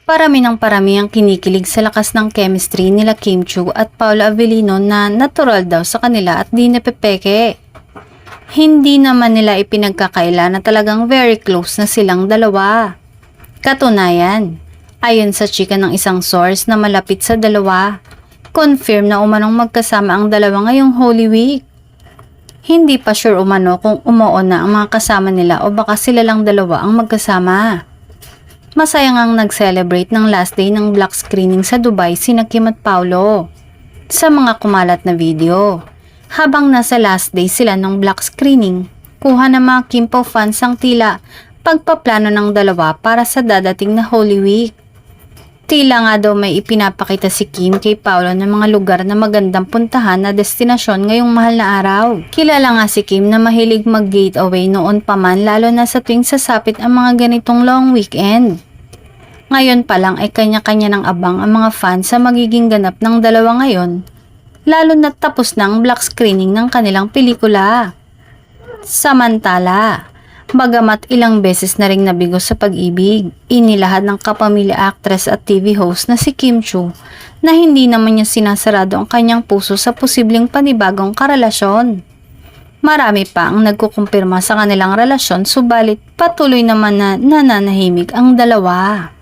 Parami ng parami ang kinikilig sa lakas ng chemistry nila Kim Chiu at Paolo Avellino na natural daw sa kanila at di napepeke. Hindi naman nila ipinagkakaila na talagang very close na silang dalawa. Katunayan, ayon sa chika ng isang source na malapit sa dalawa, confirm na umanong magkasama ang dalawa ngayong Holy Week. Hindi pa sure umano kung umuo na ang mga kasama nila o baka sila lang dalawa ang magkasama. Masaya ngang nag-celebrate ng last day ng black screening sa Dubai sina Kim at Paolo sa mga kumalat na video. Habang nasa last day sila ng black screening, kuha ng mga Kimpo fans ang tila pagpaplano ng dalawa para sa dadating na Holy Week. Tila nga daw may ipinapakita si Kim kay Paolo ng mga lugar na magandang puntahan na destinasyon ngayong mahal na araw. Kilala nga si Kim na mahilig mag-getaway noon pa man lalo na sa tuwing sasapit ang mga ganitong long weekend. Ngayon pa lang ay kanya-kanya ng abang ang mga fans sa magiging ganap ng dalawa ngayon, lalo na tapos na ang black screening ng kanilang pelikula. Samantala, bagamat ilang beses na ring nabigo sa pag-ibig, inilahad ng kapamilya actress at TV host na si Kim Chiu na hindi naman niya sinasarado ang kanyang puso sa posibleng panibagong karelasyon. Marami pa ang nagkukumpirma sa kanilang relasyon subalit patuloy naman na nananahimik ang dalawa.